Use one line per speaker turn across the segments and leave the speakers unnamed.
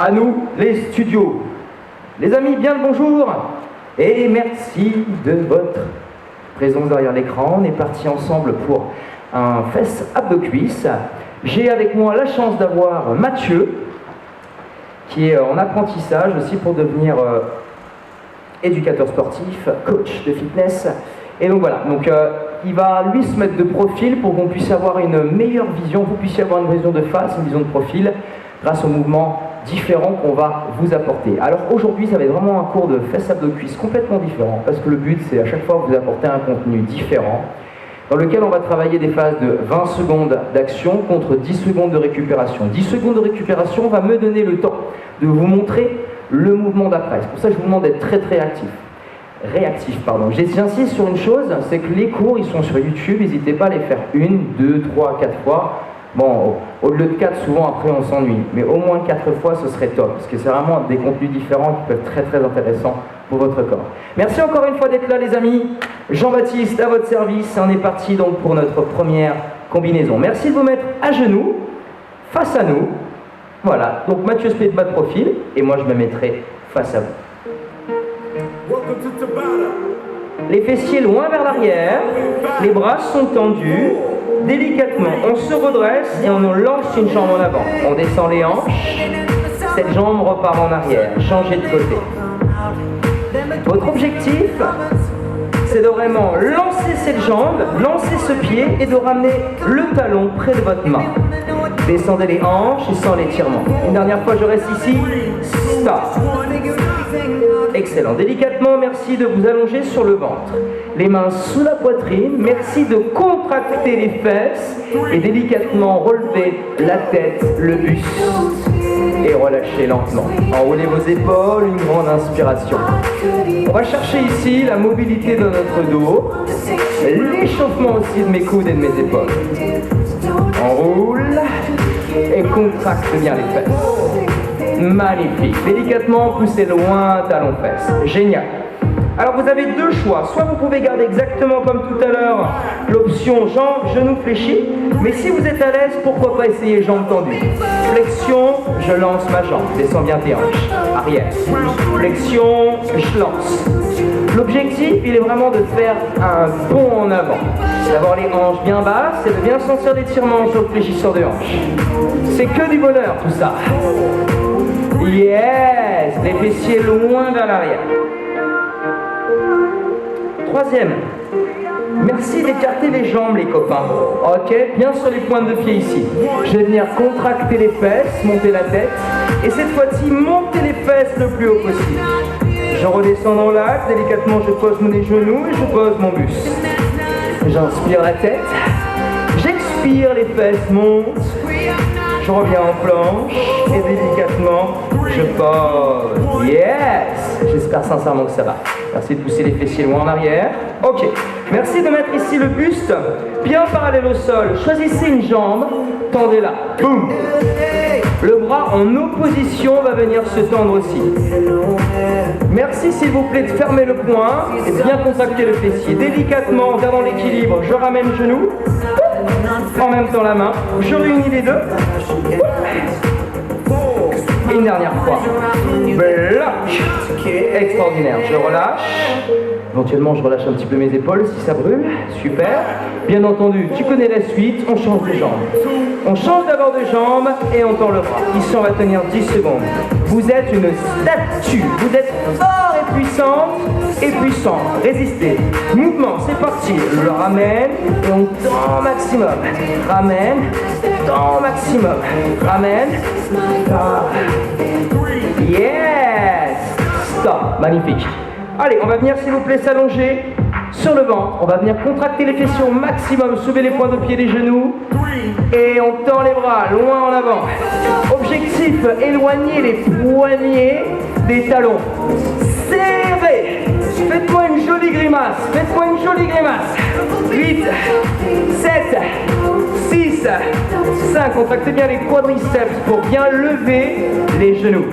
À nous, les studios. Les amis, bien le bonjour et merci de votre présence derrière l'écran. On est parti ensemble pour un fess abdos-cuisses. J'ai avec moi la chance d'avoir Mathieu, qui est en apprentissage aussi pour devenir éducateur sportif, coach de fitness. Et donc voilà, il va lui se mettre de profil pour qu'on puisse avoir une meilleure vision, vous puissiez avoir une vision de face, une vision de profil, grâce aux mouvements différents qu'on va vous apporter. Alors aujourd'hui, ça va être vraiment un cours de fess abdos-cuisses complètement différent, parce que le but, c'est à chaque fois vous apporter un contenu différent, dans lequel on va travailler des phases de 20 secondes d'action contre 10 secondes de récupération. 10 secondes de récupération va me donner le temps de vous montrer le mouvement d'après. C'est pour ça que je vous demande d'être très réactif. J'insiste sur une chose, c'est que les cours, ils sont sur YouTube, n'hésitez pas à les faire 1, 2, 3, 4 fois. Bon, au-delà de 4, souvent après on s'ennuie, mais au moins 4 fois ce serait top, parce que c'est vraiment des contenus différents qui peuvent être très intéressants pour votre corps. Merci encore une fois d'être là les amis. Jean-Baptiste à votre service, on est parti donc pour notre première combinaison. Merci de vous mettre à genoux, face à nous. Voilà, donc Mathieu se met de bas de profil, et moi je me mettrai face à vous. Les fessiers loin vers l'arrière, les bras sont tendus. Délicatement, on se redresse et on lance une jambe en avant. On descend les hanches, cette jambe repart en arrière, changez de côté. Votre objectif, c'est de vraiment lancer cette jambe, lancer ce pied et de ramener le talon près de votre main. Descendez les hanches et sans l'étirement. Une dernière fois, je reste ici. Stop. Excellent. Délicatement, merci de vous allonger sur le ventre. Les mains sous la poitrine. Merci de contracter les fesses et délicatement relever la tête, le buste. Et relâchez lentement. Enroulez vos épaules, une grande inspiration. On va chercher ici la mobilité de notre dos, l'échauffement aussi de mes coudes et de mes épaules. Enroule et contracte bien les fesses. Magnifique. Délicatement, poussez loin, talon fesses. Génial. Alors vous avez deux choix. Soit vous pouvez garder exactement comme tout à l'heure l'option jambes, genoux fléchis. Mais si vous êtes à l'aise, pourquoi pas essayer jambes tendues. Flexion, je lance ma jambe. Descends bien tes hanches. Arrière. Flexion, je lance. L'objectif, il est vraiment de faire un bond en avant. D'avoir les hanches bien basses et de bien sentir l'étirement sur le fléchisseur de hanches. C'est que du bonheur tout ça. Yes, les fessiers loin vers l'arrière. Troisième, merci d'écarter les jambes les copains. Ok, bien sur les pointes de pied ici. Je vais venir contracter les fesses, monter la tête. Et cette fois-ci, monter les fesses le plus haut possible. Je redescends dans l'axe, délicatement je pose mes genoux et je pose mon buste. J'inspire la tête, j'expire, les fesses montent. Je reviens en planche et délicatement, je pose. Yes! J'espère sincèrement que ça va. Merci de pousser les fessiers loin en arrière. Ok. Merci de mettre ici le buste bien parallèle au sol. Choisissez une jambe, tendez-la. Boum! Le bras en opposition va venir se tendre aussi. Merci s'il vous plaît de fermer le poing et de bien contracter le fessier. Délicatement, en gardant l'équilibre, je ramène le genou. En même temps la main, je réunis les deux. Et une dernière fois. Bloc. Extraordinaire. Je relâche. Éventuellement, je relâche un petit peu mes épaules si ça brûle. Super. Bien entendu, tu connais la suite. On change de jambe. On change d'abord de jambe et on tend le bras. Ici, on va tenir 10 secondes. Vous êtes une statue. Vous êtes fort et puissante et puissant. Résistez. Mouvement, c'est parti. Je le ramène et on tend au maximum. Ramène, tend au maximum. Ramène. Yes. Stop. Magnifique. Allez, on va venir s'il vous plaît s'allonger sur le ventre. On va venir contracter les fessiers au maximum, soulever les points de pied, les genoux. Et on tend les bras loin en avant. Objectif, éloigner les poignets des talons. Serrez. Faites-moi une jolie grimace. Faites-moi une jolie grimace. 8, 7, 6, 5. Contractez bien les quadriceps pour bien lever les genoux.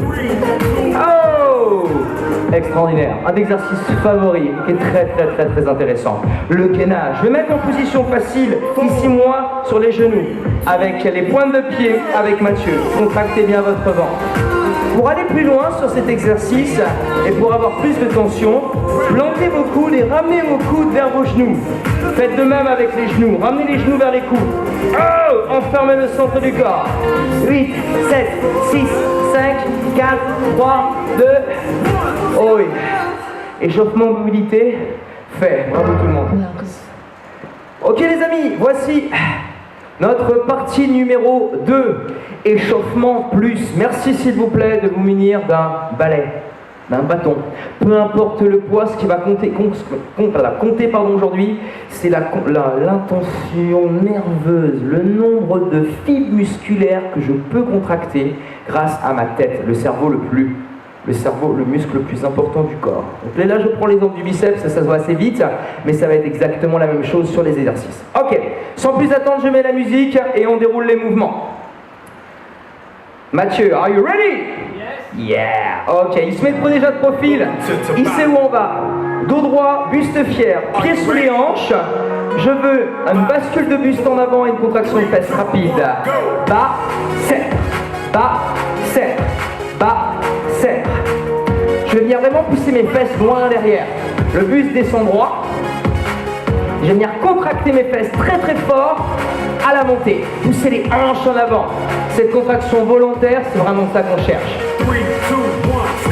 Oh! Extraordinaire. Un exercice favori qui est très intéressant. Le gainage. Je vais mettre en position facile, ici moi, sur les genoux, avec les pointes de pied, avec Mathieu. Contractez bien votre ventre. Pour aller plus loin sur cet exercice et pour avoir plus de tension, plantez vos coudes et ramenez vos coudes vers vos genoux. Faites de même avec les genoux, ramenez les genoux vers les coudes. Oh, enfermez le centre du corps. 8, 7, 6, 5, 4, 3, 2. Oh oui. Échauffement, mobilité, fait. Bravo tout le monde. Ok les amis, voici notre partie numéro 2. Échauffement plus. Merci s'il vous plaît de vous munir d'un balai, d'un bâton. Peu importe le poids, ce qui va compter aujourd'hui, c'est l'intention nerveuse, le nombre de fibres musculaires que je peux contracter grâce à ma tête, le cerveau, le muscle le plus important du corps. Donc là, je prends l'exemple du biceps, ça se voit assez vite, mais ça va être exactement la même chose sur les exercices. Ok, sans plus attendre, je mets la musique et on déroule les mouvements. Mathieu, are you ready? Yes. Yeah. Ok, il se met déjà de profil. Il sait où on va. Dos droit, buste fier, pieds sous les hanches. Je veux une bascule de buste en avant et une contraction de fesses rapide. Bas, serre. Bas, serre. Bas, serre. Je vais venir vraiment pousser mes fesses loin derrière. Le buste descend droit. Je vais venir contracter mes fesses très très fort à la montée. Pousser les hanches en avant. Cette contraction volontaire, c'est vraiment ça qu'on cherche.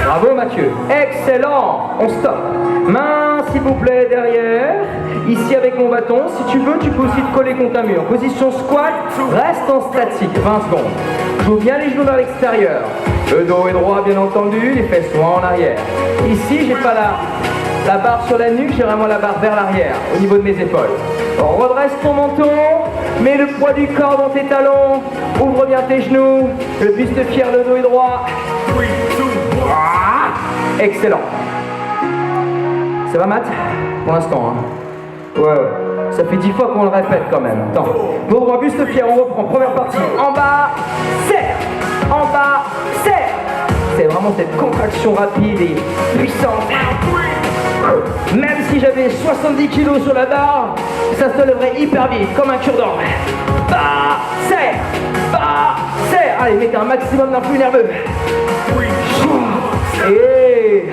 Bravo Mathieu. Excellent. On stoppe. Main s'il vous plaît derrière. Ici avec mon bâton. Si tu veux, tu peux aussi te coller contre un mur. Position squat. Reste en statique. 20 secondes. J'ouvre bien les genoux vers l'extérieur. Le dos est droit bien entendu. Les fesses sont en arrière. Ici, j'ai pas la barre sur la nuque, j'ai vraiment la barre vers l'arrière, au niveau de mes épaules. On redresse ton menton, mets le poids du corps dans tes talons, ouvre bien tes genoux, le buste fier, le dos est droit. Excellent. Ça va Matt? Pour l'instant, hein. Ouais. Ça fait 10 fois qu'on le répète quand même. Attends. Dos droit, buste fier, on reprend. Première partie. En bas, serre. En bas, serre. C'est vraiment cette contraction rapide et puissante. Même si j'avais 70 kg sur la barre, ça se lèverait hyper vite, comme un cure-dent. Bas, serre. Bas, serre. Allez, mettez un maximum d'influx nerveux. Et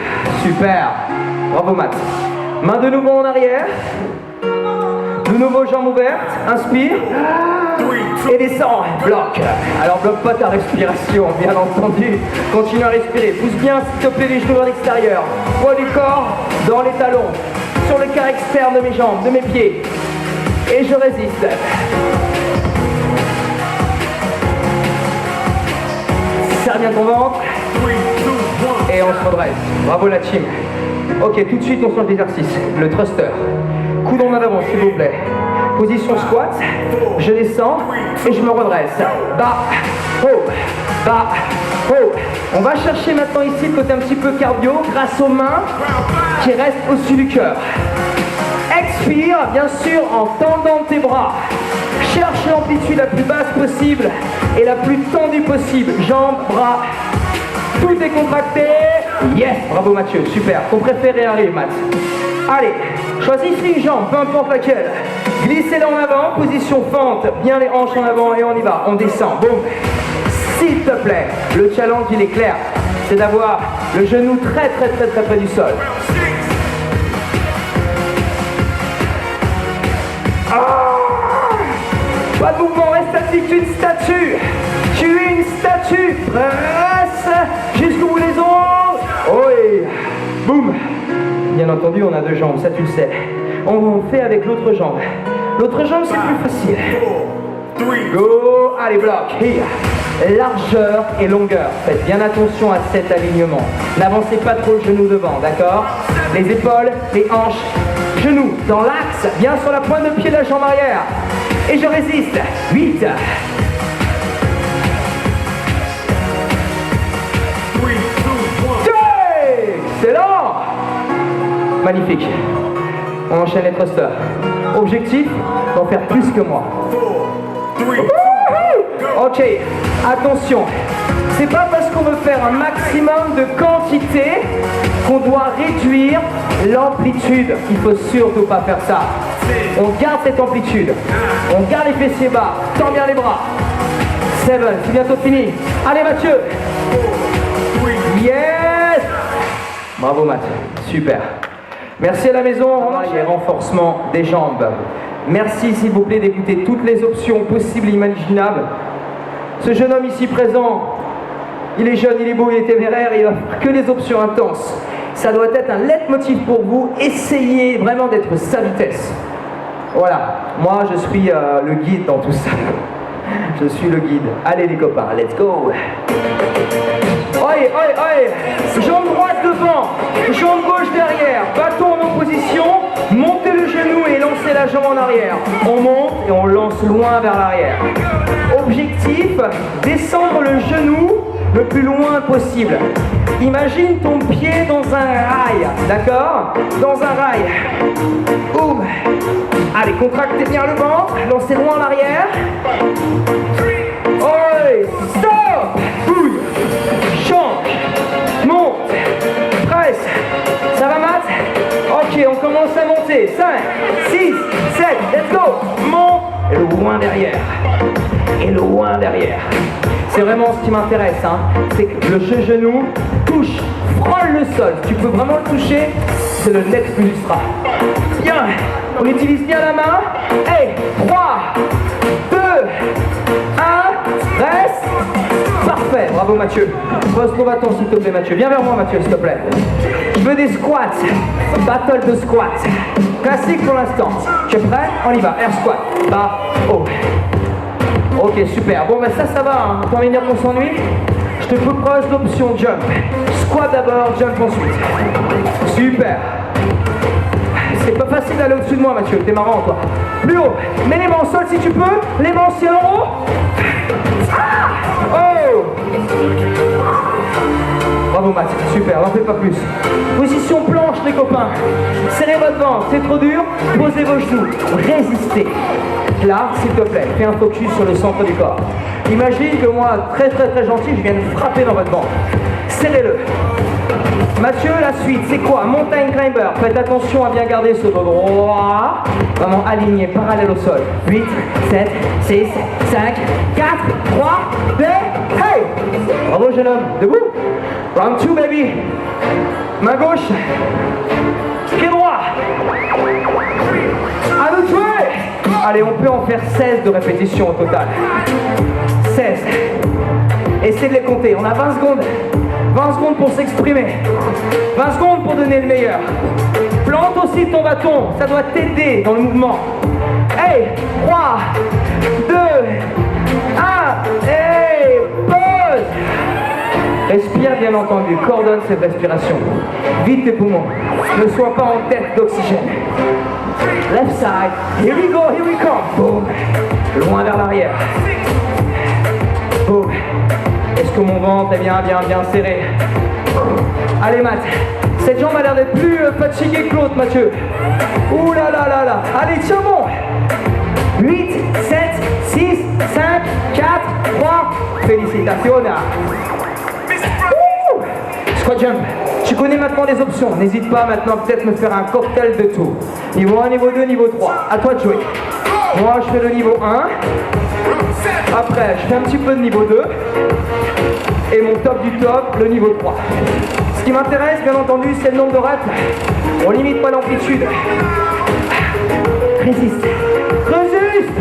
super. Bravo Matt. Main de nouveau en arrière. De nouveau jambes ouvertes. Inspire. Et descends. Bloque. Alors bloque pas ta respiration, bien entendu. Continue à respirer. Pousse bien s'il te plaît les genoux vers l'extérieur. Poids du corps dans les talons. Sur le quart externe de mes jambes, de mes pieds. Et je résiste. Serre bien ton ventre. Et on se redresse. Bravo la team. Ok, tout de suite on change d'exercice. Le thruster. Coude en avant s'il vous plaît. Position squat. Je descends et je me redresse. Bas, haut, bas, haut. On va chercher maintenant ici le côté un petit peu cardio grâce aux mains qui restent au-dessus du cœur. Expire, bien sûr, en tendant tes bras. Cherche l'amplitude la plus basse possible et la plus tendue possible. Jambes, bras. Tout est contracté. Yes, bravo Mathieu, super. Ton préféré arrive, Matt. Allez, choisis une jambe, peu importe laquelle. Glissez-la en avant, position fente, bien les hanches en avant et on y va. On descend, boum. S'il te plaît, le challenge il est clair. C'est d'avoir le genou très près du sol. Pas de mouvement, reste statique, tu es une statue. Tu es une statue. Presse jusqu'au bout des ongles. Oui. Boum. Bien entendu, on a deux jambes, ça tu le sais. On fait avec l'autre jambe. L'autre jambe, c'est plus facile. Go. Allez, bloc. Here. Largeur et longueur. Faites bien attention à cet alignement. N'avancez pas trop le genou devant, d'accord? Les épaules, les hanches, genoux dans l'axe, bien sur la pointe de pied de la jambe arrière. Et je résiste. 8. Excellent. Magnifique. On enchaîne les thrusters. Objectif, d'en faire plus que moi. Ok, attention. C'est pas parce qu'on veut faire un maximum de quantité qu'on doit réduire l'amplitude. Il faut surtout pas faire ça. On garde cette amplitude. On garde les fessiers bas. Tends bien les bras. 7, c'est bientôt fini. Allez Mathieu. Bravo Matt, super. Merci à la maison, et renforcement des jambes. Merci s'il vous plaît d'écouter toutes les options possibles et imaginables. Ce jeune homme ici présent, il est jeune, il est beau, il est téméraire, il va faire que les options intenses. Ça doit être un leitmotiv pour vous, essayez vraiment d'être sa vitesse. Voilà, moi je suis le guide dans tout ça. Je suis le guide. Allez les copains, let's go. Oi, oi, oi. Jambe droite devant, jambe gauche derrière, bâton en opposition, montez le genou et lancez la jambe en arrière. On monte et on lance loin vers l'arrière. Objectif, descendre le genou le plus loin possible. Imagine ton pied dans un rail, d'accord? Dans un rail. Boum. Allez, contractez bien le ventre, lancez loin en arrière. Oi, stop. Bouille, change, monte, presse. Ça va Matt? Ok, on commence à monter. 5, 6, 7, let's go. Monte et loin derrière. Et loin derrière. C'est vraiment ce qui m'intéresse, hein. C'est que le genou touche, frôle le sol. Tu peux vraiment le toucher, c'est le next plus ultra. Bien, on utilise bien la main. Et 3, 2, 1, reste. Parfait, bravo Mathieu. Pose ton bâton s'il te plaît Mathieu. Viens vers moi Mathieu s'il te plaît. Je veux des squats, battle de squats. Classique pour l'instant. Tu es prêt? On y va, air squat. Bas, haut. Ok, super. Bon, ben ça va, hein. Pour venir qu'on s'ennuie, je te propose l'option jump. Squat d'abord, jump ensuite. Super. C'est pas facile d'aller au-dessus de moi, Mathieu. T'es marrant, toi. Plus haut. Mets les mains au sol si tu peux. Les mains au ciel en haut. Ah oh. Bravo, Matt. Super. N'en fais pas plus. Position planche, les copains. Serrez votre ventre. C'est trop dur. Posez vos genoux. Résistez. Là, s'il te plaît, fais un focus sur le centre du corps. Imagine que moi, très gentil, je viens de frapper dans votre ventre. Serrez-le. Mathieu, la suite, c'est quoi? Mountain climber. Faites attention à bien garder ce dos droit. Vraiment aligné, parallèle au sol. 8, 7, 6, 5, 4, 3, 2, hey! Bravo, jeune homme. Debout. Round 2, baby. Main gauche. Pied droit. À nous jouer. Allez, on peut en faire 16 de répétitions au total. 16. Essayez de les compter. On a 20 secondes. 20 secondes pour s'exprimer. 20 secondes pour donner le meilleur. Plante aussi ton bâton. Ça doit t'aider dans le mouvement. Hey, 3, 2, 1. Hey, pause. Respire bien entendu. Coordonne cette respiration. Vide tes poumons. Ne sois pas en tête d'oxygène. Left side, here we go, here we come. Boum, loin vers l'arrière. Boum. Est-ce que mon ventre est bien serré? Allez Matt, cette jambe a l'air d'être plus fatiguée que l'autre Mathieu. Ouh là là là là. Allez, tiens bon. 8, 7, 6, 5, 4, 3. Félicitations. Squat jump. Tu connais maintenant les options. N'hésite pas maintenant peut-être me faire un cocktail de tout. Niveau 1, niveau 2, niveau 3. À toi de jouer. Moi je fais le niveau 1. Après je fais un petit peu de niveau 2. Et mon top du top, le niveau 3. Ce qui m'intéresse bien entendu c'est le nombre de reps. On limite pas l'amplitude. Résiste. Résiste.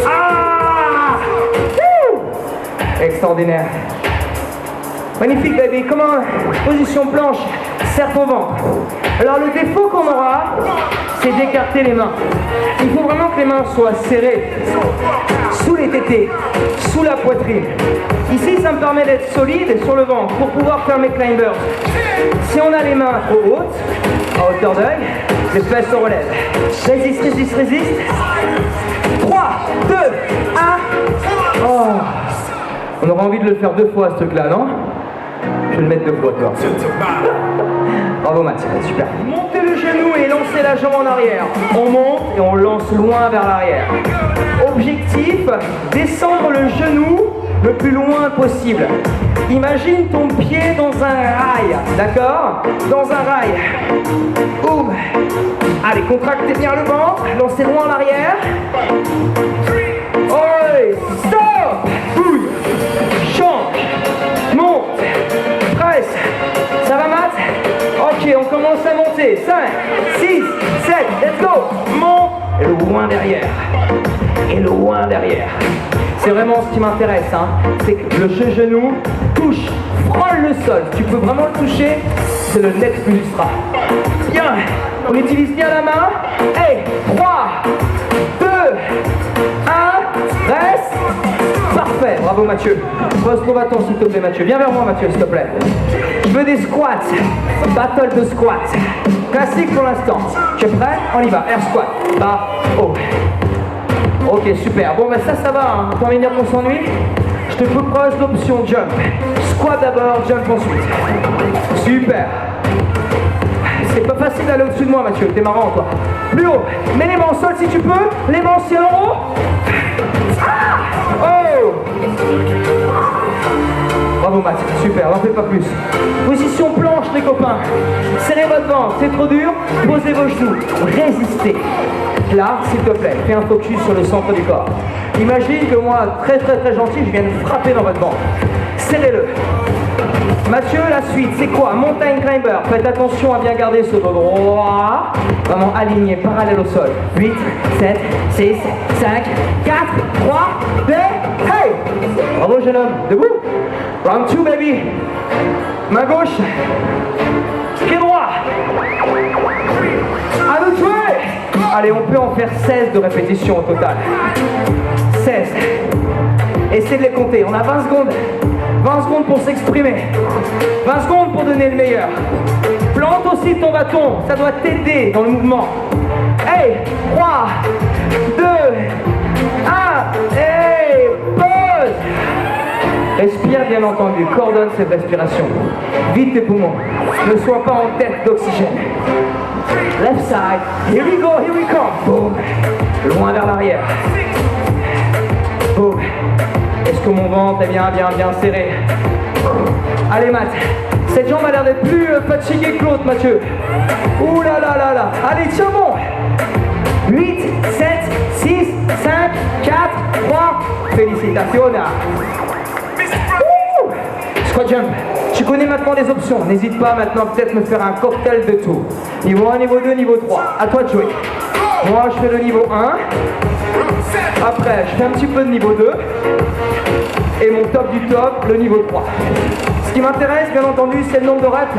Ah. Extraordinaire. Magnifique baby, comment? Position planche, serre ton ventre. Alors le défaut qu'on aura, c'est d'écarter les mains. Il faut vraiment que les mains soient serrées, sous les tétés, sous la poitrine. Ici, ça me permet d'être solide sur le ventre pour pouvoir faire mes climbers. Si on a les mains trop hautes, à hauteur d'œil, les fesses se relèvent. Résiste, résiste, résiste. 3, 2, 1. Oh. On aura envie de le faire 2 fois ce truc-là, non? Je vais le mettre 2 fois, toi. Bravo Matt, super. Montez le genou et lancez la jambe en arrière. On monte et on lance loin vers l'arrière. Objectif, descendre le genou le plus loin possible. Imagine ton pied dans un rail, d'accord? Dans un rail. Boum. Allez, contractez bien le ventre, lancez loin en arrière. Oi, stop. Bouille, change, monte, commencer. 5, 6, 7, let's go. Monte, et loin derrière. Et loin derrière. C'est vraiment ce qui m'intéresse, hein. C'est que le genou touche, frôle le sol. Tu peux vraiment le toucher, c'est le next plus ultra. Bien, on utilise bien la main. Et 3, 2, 1, reste. Parfait, bravo Mathieu. Pose ton bâton s'il te plaît Mathieu. Viens vers moi Mathieu s'il te plaît. Je veux des squats, battle de squats. Classique pour l'instant. Tu es prêt? On y va, air squat, bas, haut. Ok, super. Bon, ben ça va, hein. Pour venir qu'on s'ennuie, je te propose l'option jump. Squat d'abord, jump ensuite. Super. C'est pas facile d'aller au-dessus de moi, Mathieu. T'es marrant, toi. Plus haut. Mets les mains au sol si tu peux. Les mains au ciel en haut. Ah! Oh! Bravo, Matt. Super. N'en fais pas plus. Position planche, les copains. Serrez votre ventre. C'est trop dur. Posez vos genoux. Résistez. Là, s'il te plaît, fais un focus sur le centre du corps. Imagine que moi, très gentil, je viens de frapper dans votre ventre. Serrez-le. Mathieu, la suite, c'est quoi? Mountain climber. Faites attention à bien garder ce dos droit. Vraiment aligné, parallèle au sol. 8, 7, 6, 5, 4, 3, 2, hey! Bravo, jeune homme. Debout. Round 2, baby. Main gauche. Pied droit. À nous de jouer. Allez, on peut en faire 16 de répétitions au total. 16. Essayez de les compter. On a 20 secondes. 20 secondes pour s'exprimer. 20 secondes pour donner le meilleur. Plante aussi ton bâton. Ça doit t'aider dans le mouvement. Hey, 3, 2, 1. Hey, pause. Respire bien entendu. Coordonne cette respiration. Vide tes poumons. Ne sois pas en tête d'oxygène. Left side, here we go, here we come. Boum, loin vers l'arrière. Boum. Est-ce que mon ventre est bien serré? Allez Matt, cette jambe a l'air d'être plus fatiguée que l'autre Mathieu. Ouh là là là là. Allez, tiens bon. 8, 7, 6, 5, 4, 3. Félicitations. Squat jump. Tu connais maintenant les options, n'hésite pas maintenant peut-être me faire un cocktail de tout. Niveau 1, niveau 2, niveau 3, à toi de jouer. Moi je fais le niveau 1, après je fais un petit peu de niveau 2, et mon top du top, le niveau 3. Ce qui m'intéresse bien entendu c'est le nombre de reps,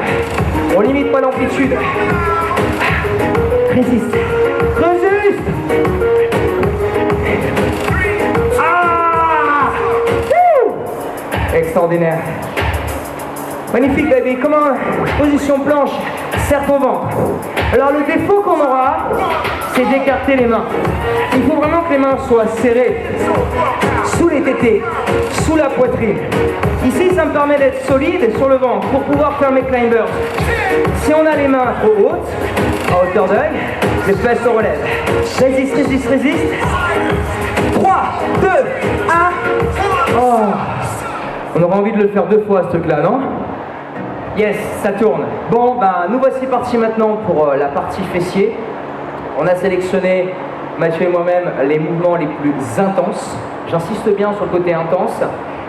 on limite pas l'amplitude. Résiste, résiste. Ah! Extraordinaire. Magnifique baby, comment? Position planche, serre ton ventre. Alors le défaut qu'on aura, c'est d'écarter les mains. Il faut vraiment que les mains soient serrées, sous les tétés, sous la poitrine. Ici ça me permet d'être solide sur le ventre pour pouvoir faire mes climbers. Si on a les mains trop hautes, à hauteur d'œil, les fesses se relèvent. Résiste, résiste, résiste. 3, 2, 1. Oh. On aura envie de le faire 2 fois ce truc là, non? Yes, ça tourne. Bon, ben, nous voici partis maintenant pour la partie fessier. On a sélectionné, Mathieu et moi-même, les mouvements les plus intenses. J'insiste bien sur le côté intense.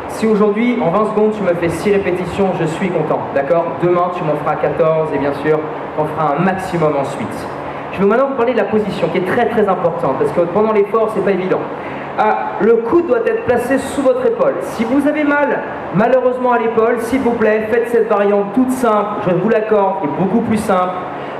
Si aujourd'hui, en 20 secondes, tu me fais 6 répétitions, je suis content, d'accord? Demain, tu m'en feras 14 et bien sûr, tu en feras un maximum ensuite. Je vais maintenant vous parler de la position qui est très importante parce que pendant l'effort, c'est pas évident. Le coude doit être placé sous votre épaule. Si vous avez mal, malheureusement à l'épaule, s'il vous plaît, faites cette variante toute simple, je vous l'accorde, qui est beaucoup plus simple,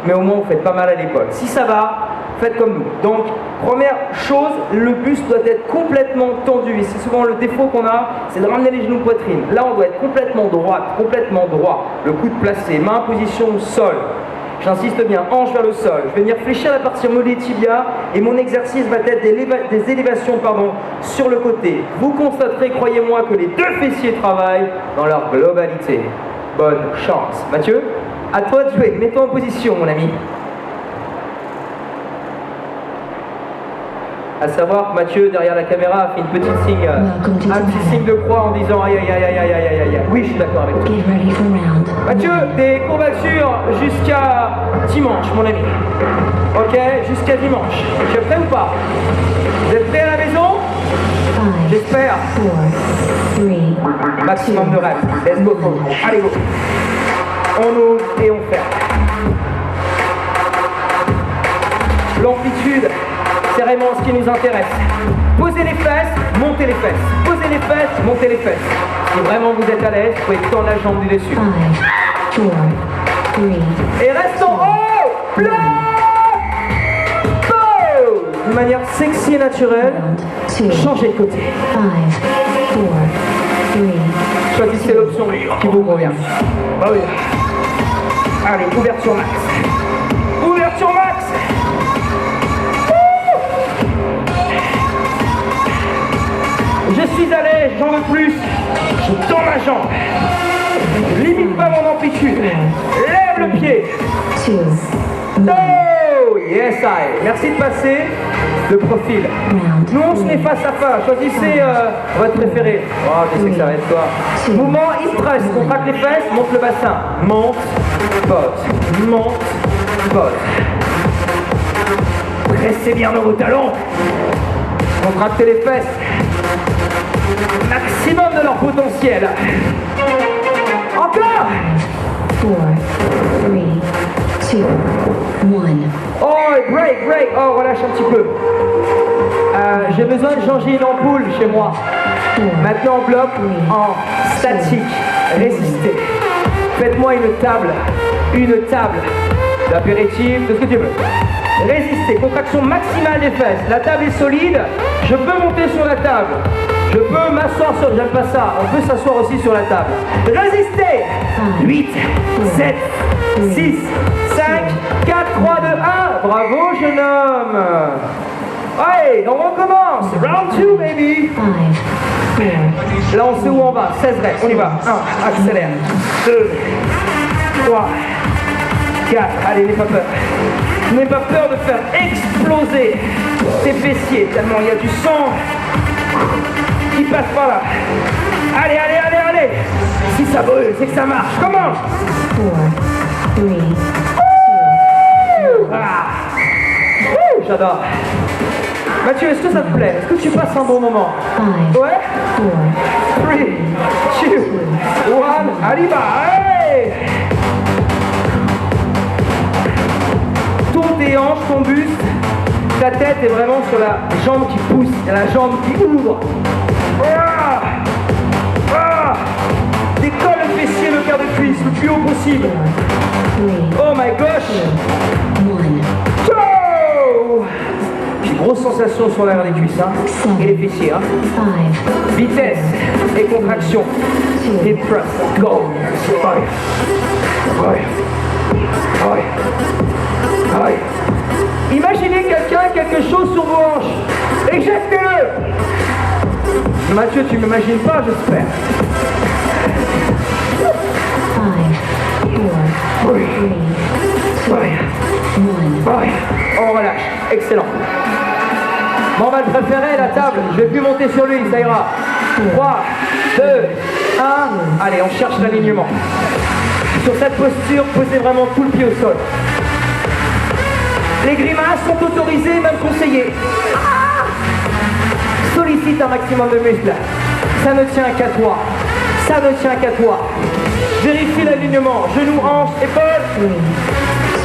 mais au moins vous faites pas mal à l'épaule. Si ça va, faites comme nous. Donc, première chose, le buste doit être complètement tendu. Et c'est souvent le défaut qu'on a, c'est de ramener les genoux poitrine. Là, on doit être complètement droit, le coude placé, main en position sol. J'insiste bien, hanche vers le sol. Je vais venir fléchir la partie mollets tibia et mon exercice va être des élévations sur le côté. Vous constaterez, croyez-moi, que les deux fessiers travaillent dans leur globalité. Bonne chance. Mathieu, à toi de jouer. Mets-toi en position, mon ami. À savoir que Mathieu, derrière la caméra, a fait un petit signe de croix en disant aïe aïe aïe aïe aïe aïe aïe. Oui, je suis d'accord avec toi. Mathieu, des courbatures jusqu'à dimanche, mon ami. Ok, jusqu'à dimanche. Tu es prêt ou pas? Vous êtes prêts à la maison? J'espère. Maximum de reps. Let's go. Allez, go. On ouvre et on ferme. l'amplitude, c'est vraiment ce qui nous intéresse. Posez les fesses, montez les fesses. Posez les fesses, montez les fesses. Si vraiment vous êtes à l'aise, vous pouvez tendre la jambe du dessus.
5, 4, 3.
Et reste en haut. Bloc. Pose. De manière sexy et naturelle, changez de côté.
5, 4, 3.
Choisissez l'option qui vous convient. Bah oui. Allez, ouverture max. Ouverture max. Je suis à l'aise, j'en veux plus. Je tends ma jambe. Je limite pas mon amplitude. Lève le pied.
2, 1.
Oh, yes, I. Merci de passer de profil. Nous, on se met face à face. Choisissez votre préféré. Oh, je sais que ça va être toi. Mouvement hip thrust. Contracte les fesses, monte le bassin. Monte, botte. Monte, botte. Pressez bien dans vos talons. Contractez les fesses. Maximum de leur potentiel. Encore.
4, 3, 2, 1.
Oh, break, break. Oh, relâche un petit peu. J'ai besoin de changer une ampoule chez moi. Maintenant, on bloque en statique. Résistez. Faites-moi une table d'apéritif, de ce que tu veux. Résistez. Contraction maximale des fesses. La table est solide. Je peux monter sur la table. Je peux m'asseoir sur... J'aime pas ça. On peut s'asseoir aussi sur la table. Résistez. 8, 7, 6, 5, 4, 3, 2, 1. Bravo, jeune homme. Allez, on recommence. Round 2, baby.
5, 4.
Là, on sait où on va. 16 reps. On y va. 1, accélère. 2, 3, 4. Allez, n'aie pas peur. N'aie pas peur de faire exploser tes fessiers, tellement il y a du sang qui passe par là. Allez, allez, allez, allez. Si ça brûle, c'est que ça marche. Comment?
4, 3, 2.
Ah. J'adore. Mathieu, est-ce que ça te plaît? Est-ce que tu passes un bon moment?
5,
Ouais?
4.
3, 2, 1, allez, va. Hey. Tourne tes hanches, ton buste. Ta tête est vraiment sur la jambe qui pousse, et la jambe qui ouvre. Ah. Ah. Décolle le fessier, le quart de cuisse, le plus haut possible.
3,
Oh my gosh.
2, 1.
Oh. J'ai grosse sensation sur l'arrière des cuisses, hein, et les fessiers. Hein.
5,
Vitesse et contraction. Hip thrust. Go. Aïe. Aïe. Aïe. Aïe. Imaginez quelqu'un, quelque chose sur vos hanches. Éjectez-le. Mathieu, tu m'imagines pas, j'espère.
5, 4, 3, 2, 1.
Aïe. On relâche. Excellent. Bon, on va le préférer, la table. Je vais plus monter sur lui, ça ira. 3, 2, 1. Allez, on cherche l'alignement. Sur cette posture, posez vraiment tout le pied au sol. Les grimaces sont autorisées, même conseillées. Ah. Sollicite un maximum de muscles. Ça ne tient qu'à toi. Ça ne tient qu'à toi. Vérifie l'alignement. Genoux, hanches, épaules.
3,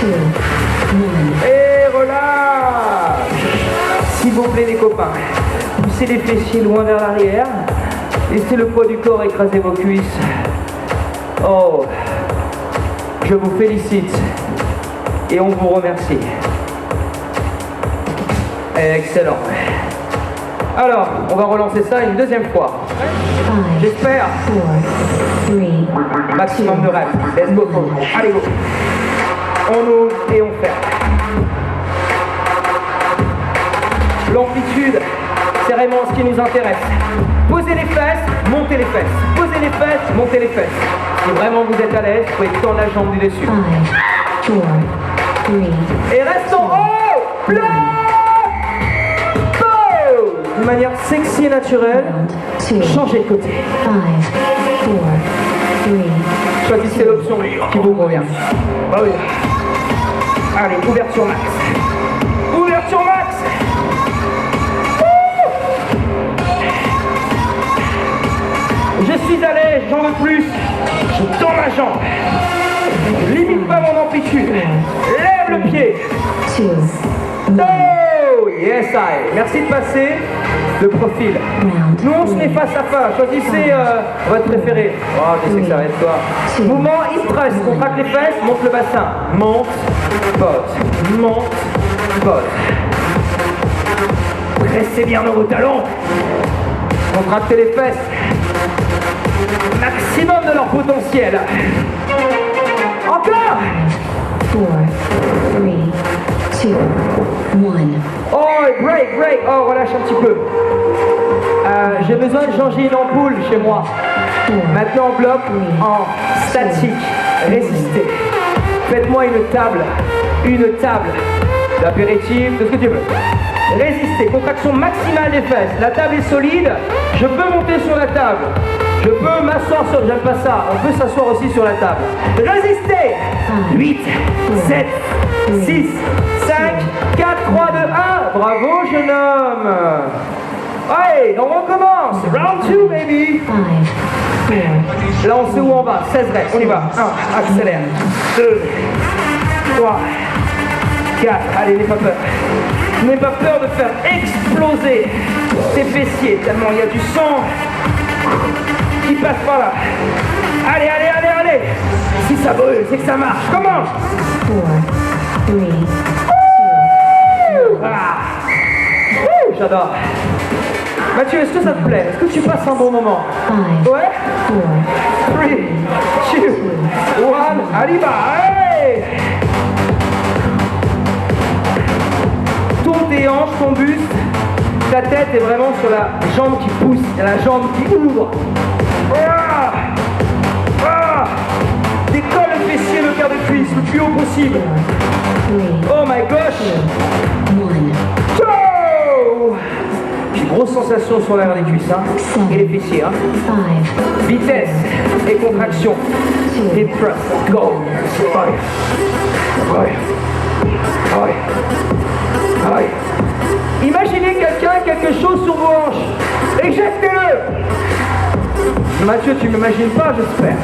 2, 1.
Et relâche. S'il vous plaît, les copains, poussez les fessiers loin vers l'arrière. Laissez le poids du corps écraser vos cuisses. Oh, je vous félicite et on vous remercie. Excellent. Alors, on va relancer ça une deuxième fois.
5,
J'espère.
4, 3,
Maximum de reps. Let's go. Allez, go. On ouvre et on ferme. L'amplitude, c'est vraiment ce qui nous intéresse. Posez les fesses, montez les fesses. Posez les fesses, montez les fesses. Si vraiment vous êtes à l'aise, vous pouvez tendre la jambe du dessus.
5, 4, 3.
Et reste en haut. Bloc. Pose. De manière sexy et naturelle, changez de côté.
5, 4, 3.
Choisissez l'option qui vous convient. Bah oui. Allez, ouverture max. Ouverture max. Je suis à l'aise, j'en veux plus. Je tends ma jambe. Je limite pas mon amplitude. Lève le pied.
2, 1.
Oh, Yes, I. Merci de passer de profil.
Round
Nous, on se met
3,
face à face. Choisissez votre préféré. Oh, je sais que ça va être toi. Mouvement hip thrust. Contracte les fesses, monte le bassin. Monte, botte. Monte, botte. Pressez bien dans vos talons. Contractez les fesses. Maximum de leur potentiel. Encore.
4, 3, 2, 1.
Oh, break, break. Oh, relâche un petit peu. J'ai besoin de changer une ampoule chez moi. Maintenant, on bloque en statique. Résistez. Faites-moi une table d'apéritif, de ce que tu veux. Résistez. Contraction maximale des fesses. La table est solide. Je peux monter sur la table. Je peux m'asseoir sur... J'aime pas ça. On peut s'asseoir aussi sur la table. Résistez. 8, 7, 6, 5, 4, 3, 2, 1. Bravo, jeune homme. Allez, on recommence. Round 2, baby.
5, 4,
Là, on sait où on va. 16 reps. On y va. 1, accélère. 2, 3, 4. Allez, n'aie pas peur. N'aie pas peur de faire exploser tes fessiers, tellement il y a du sang qui passe par là. Allez, allez, allez, allez. Si ça brûle, c'est que ça marche. Commence.
4, 3,
Ah. Ouh, j'adore. Mathieu, est-ce que ça te plaît? Est-ce que tu passes un bon moment?
5,
Ouais?
4,
3, 2, 1, allez, bah, allez. Tourne tes hanches, ton buste, ta tête est vraiment sur la jambe qui pousse, et la jambe qui ouvre. Ah. Ah. Décolle le fessier, le quart de cuisse, le plus haut possible.
3,
Oh my gosh.
2, 1.
Oh. J'ai grosse sensation sur l'arrière des cuisses, hein, et les fessiers, hein.
5,
Vitesse et contraction. Hip thrust. Go. Ouais. Ouais. Ouais. Ouais. Imaginez quelqu'un a quelque chose sur vos hanches. Éjectez-le. Mathieu, tu m'imagines pas, j'espère.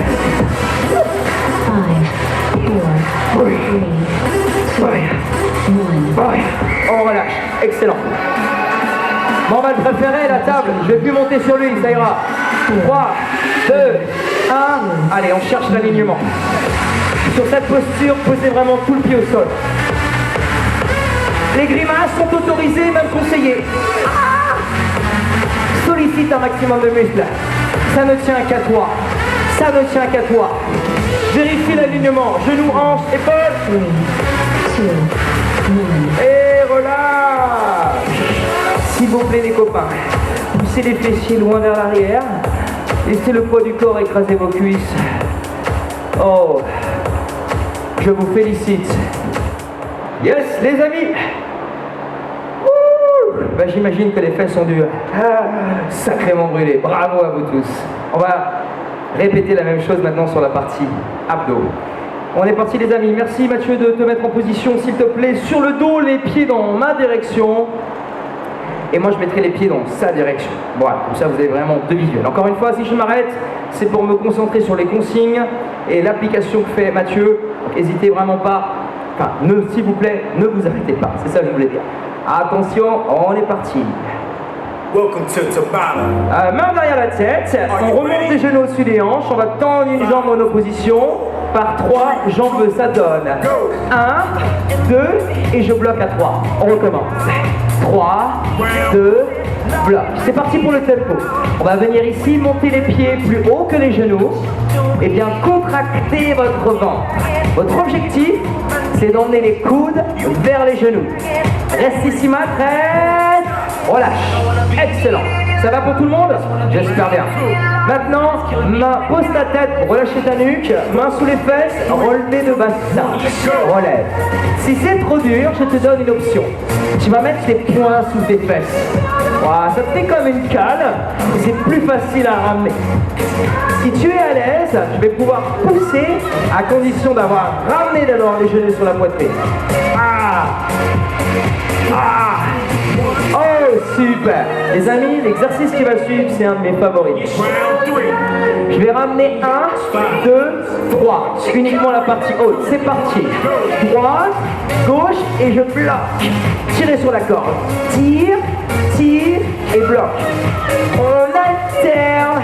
5, 4,
Oui.
3,
Ouais.
2, 1.
Ouais. On relâche. Excellent. Bon, on va le préférer, la table. Je vais plus monter sur lui, ça ira. 3, 2, 1. Allez, on cherche l'alignement. Sur cette posture, posez vraiment tout le pied au sol. Les grimaces sont autorisées, même conseillées. Sollicite un maximum de muscles. Ça ne tient qu'à toi. Ça ne tient qu'à toi. Vérifie l'alignement. Genoux, hanches, épaules.
3, 2, 1.
Et relâche. S'il vous plaît les copains, poussez les fessiers loin vers l'arrière. Laissez le poids du corps écraser vos cuisses. Oh, je vous félicite. Yes, les amis. Ben, j'imagine que les fesses sont dures. Ah, sacrément brûlées. Bravo à vous tous. On va répéter la même chose maintenant sur la partie abdos. On est parti les amis. Merci Mathieu de te mettre en position s'il te plaît. Sur le dos, les pieds dans ma direction. Et moi je mettrai les pieds dans sa direction. Voilà, comme ça vous avez vraiment deux visuels. Encore une fois, si je m'arrête, c'est pour me concentrer sur les consignes et l'application que fait Mathieu. N'hésitez vraiment pas. Enfin, s'il vous plaît, ne vous arrêtez pas. C'est ça que je voulais dire. Attention, on est parti.
Welcome to Tabata.
Main derrière la tête, on remonte les genoux au-dessus des hanches, on va tendre une jambe en opposition, par 3 jambes, ça donne 1, 2, et je bloque à 3. On recommence. 3, 2, bloc. C'est parti pour le tempo. On va venir ici, monter les pieds plus haut que les genoux, et bien contracter votre ventre. Votre objectif, c'est d'emmener les coudes vers les genoux. Reste ici, ma tête. Relâche. Excellent. Ça va pour tout le monde? J'espère bien. Maintenant, pose ta tête pour relâcher ta nuque. Main sous les fesses, relevé de bassin. Relève. Si c'est trop dur, je te donne une option. Tu vas mettre tes poings sous tes fesses. Voilà, ça te fait comme une canne. C'est plus facile à ramener. Si tu es à l'aise, je vais pouvoir pousser à condition d'avoir ramené d'abord les genoux sur la poitrine. Ah! Ah! Oh! super. Les amis, l'exercice qui va suivre, c'est un de mes favoris.
Round 3.
Je vais ramener 1, 2, 3. Uniquement la partie haute. C'est parti. Droite, gauche et je bloque. Tirez sur la corde. Tire, tire et bloque. On alterne.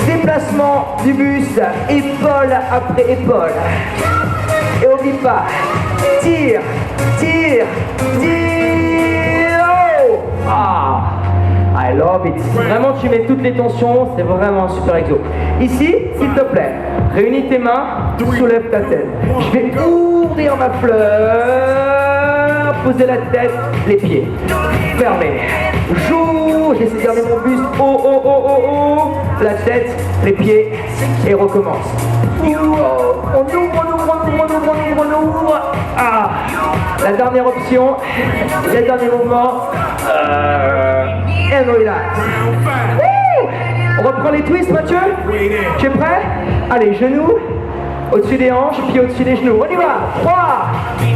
Déplacement du buste, épaule après épaule. Et oublie pas. Tire, tire, tire. Oh! Ah! I love it. Vraiment, tu mets toutes les tensions, c'est vraiment un super exo. Ici, s'il te plaît, réunis tes mains, soulève ta tête. Je vais ouvrir ma fleur, poser la tête, les pieds. Fermez. Joue, j'essaie de garder mon buste. Oh, oh, oh, oh, oh. La tête, les pieds, et recommence. On ouvre, on ouvre, on ouvre, on ouvre, on ouvre. Ah! La dernière option, le dernier mouvement. And relax. Wouh! On reprend les twists, Mathieu. Tu es prêt? Allez, genoux au-dessus des hanches, puis au-dessus des genoux. On y va. 3,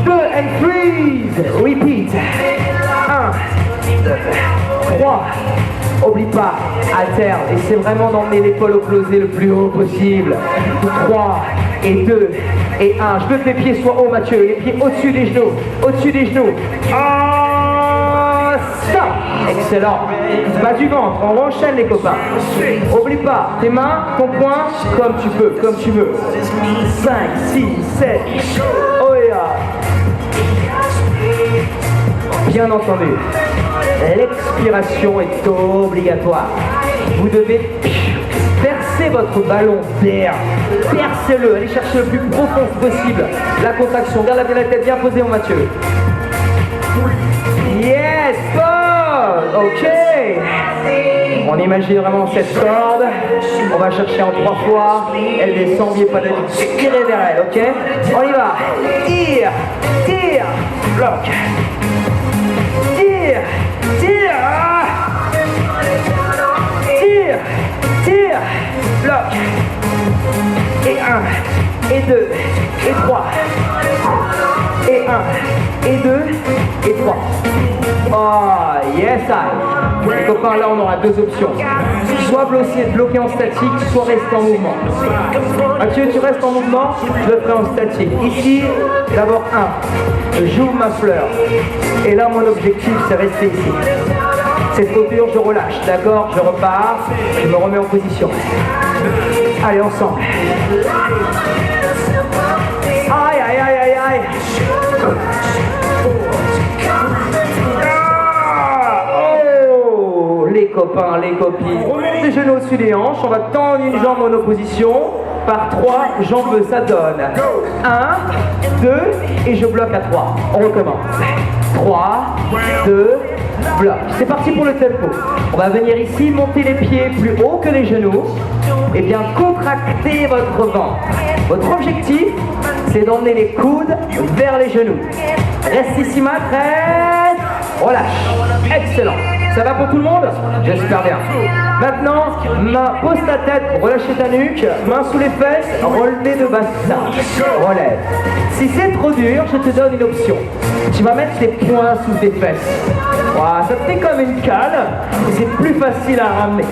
2, and freeze. Repeat. 1, 2, 3. Oublie pas, alterne. Et c'est vraiment d'emmener l'épaule au closé le plus haut possible. 3, et 2, et 1. Je veux que les pieds soient hauts, Mathieu. Les pieds au-dessus des genoux. Au-dessus des genoux. Stop. Excellent. Bas du ventre, on enchaîne les copains. Oublie pas, tes mains, ton poing, comme tu peux, comme tu veux. 5, 6, 7. Oh yeah. Bien entendu, l'expiration est obligatoire. Vous devez percer votre ballon d'air. Percez-le, allez chercher le plus profond possible. La contraction, garde bien la tête bien posée, mon Mathieu. Yes, Paul. Ok. On imagine vraiment cette corde. On va chercher en 3 fois. Elle descend, n'oubliez pas de tirer vers elle, ok? On y va. Tire, tire, bloc. Tire, tire. Tire, tire, bloc. Et 1, et 2, et 3. Et 1, et 2, et 3. Oh, yes, I. Les copains, là, on aura 2 options. Soit bloquer en statique, soit rester en mouvement. Mathieu, tu restes en mouvement, je le ferai en statique. Ici, d'abord 1. J'ouvre ma fleur. Et là, mon objectif, c'est rester ici. C'est trop dur, je relâche. D'accord, je repars. Je me remets en position. Allez, ensemble. Aïe, aïe, aïe, aïe, aïe. Oh, les copains, les copines. On met les genoux au-dessus des hanches. On va tendre une jambe en opposition. Par 3 jambes, ça donne 1, 2, et je bloque à 3. On recommence. 3, 2, bloc. C'est parti pour le tempo. On va venir ici, monter les pieds plus haut que les genoux. Et bien contracter votre ventre. Votre objectif, c'est d'emmener les coudes vers les genoux. Reste ici, Matt, reste. Relâche. Excellent. Ça va pour tout le monde? J'espère bien. Maintenant, pose ta tête, relâcher ta nuque, main sous les fesses, relever de bassin. Relève. Si c'est trop dur, je te donne une option. Tu vas mettre tes poings sous tes fesses. Voilà, ça te fait comme une cale, et c'est plus facile à ramener.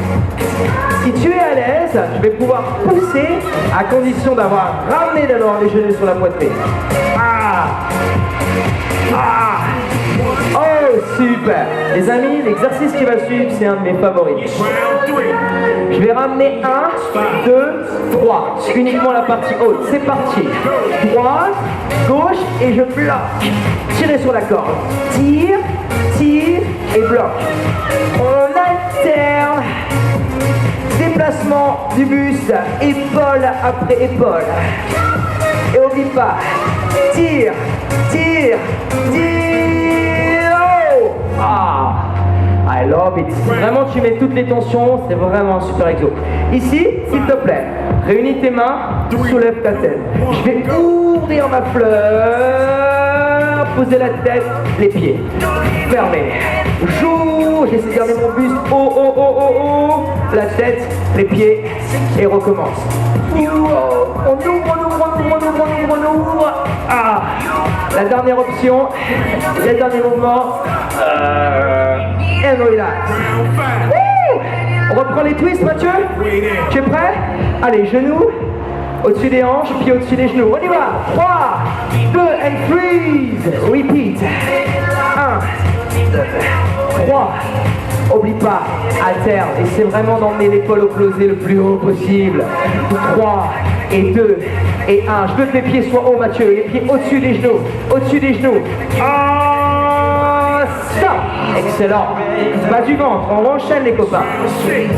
Si tu es à l'aise, je vais pouvoir pousser à condition d'avoir ramené d'abord les genoux sur la poitrine. Ah! Ah! Oh, super! Les amis, l'exercice qui va suivre, c'est un de mes favoris. Je vais ramener 1, 2, 3. Uniquement la partie haute. C'est parti. Droite, gauche et je bloque. Tirez sur la corde. Tire, tire et bloque. On alterne. Déplacement du buste, épaule après épaule. Et oublie pas. Tire, tire, tire. Oh! Ah! I love it. Vraiment, tu mets toutes les tensions, c'est vraiment un super exo. Ici, s'il te plaît, réunis tes mains, soulève ta tête. Je vais ouvrir ma fleur, poser la tête, les pieds. Fermez. Joue, j'essaie de garder mon buste. Oh, oh, oh, oh, oh. La tête, les pieds, et recommence. On ouvre, on ouvre, on ouvre, on ouvre, on ouvre. Ah! La dernière option, le dernier mouvement. And relax. Woo! On reprend les twists, Mathieu. Tu es prêt? Allez, genoux. Au-dessus des hanches, puis au-dessus des genoux. On y va. 3, 2, and freeze. Repeat. 1, 2, 3. Oublie pas, alterne. Et c'est vraiment d'emmener l'épaule au closé le plus haut possible. 3, et 2, et 1. Je veux que les pieds soient hauts, Mathieu. Les pieds au-dessus des genoux. Au-dessus des genoux. Oh, stop. Excellent. Bas du ventre. On enchaîne, les copains.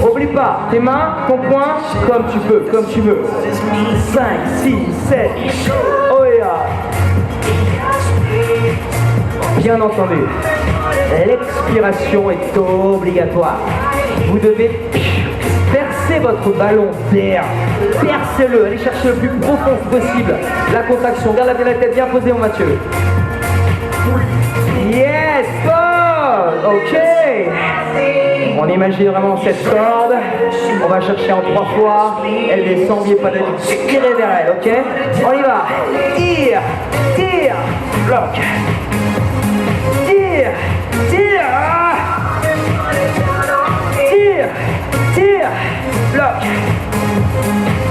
Oublie pas, tes mains, ton poing, comme tu peux, comme tu veux. 5, 6, 7. Oh yeah. Bien entendu, l'expiration est obligatoire. Vous devez percer votre ballon d'air. Percez-le, allez chercher le plus profond possible. La contraction, garde bien la tête bien posée, mon Mathieu. Yes, good. Ok. On imagine vraiment cette corde. On va chercher en 3 fois. Elle descend, n'oubliez pas de tirer vers elle, ok? On y va. Tire, tire, bloc. Tire, tire, tire, tire, bloc.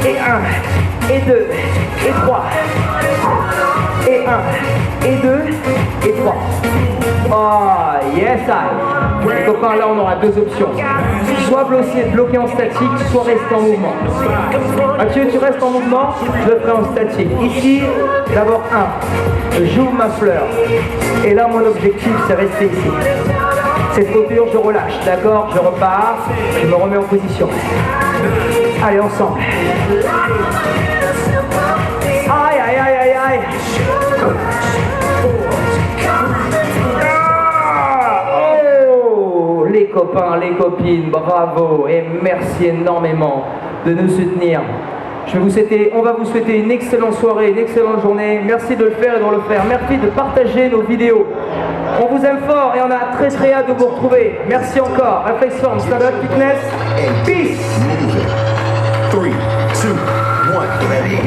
Et 1, et 2, et 3. Et 1, et 2, et 3. Oh, yes, I. Les copains, là, on aura 2 options. Soit bloquer en statique, soit rester en mouvement. Mathieu, tu restes en mouvement, je le ferai en statique. Ici, d'abord 1, j'ouvre ma fleur. Et là, mon objectif, c'est rester ici. Cette posture, je relâche, d'accord? Je repars, je me remets en position. Allez, ensemble. Aïe, aïe, aïe, aïe, aïe. Oh, les copains, les copines, bravo et merci énormément de nous soutenir. On va vous souhaiter une excellente soirée, une excellente journée. Merci de le faire et de le faire. Merci de partager nos vidéos. On vous aime fort et on a très très hâte de vous retrouver. Merci encore. Reflex Form, Stand Up Fitness. Peace.
3, 2, 1, ready.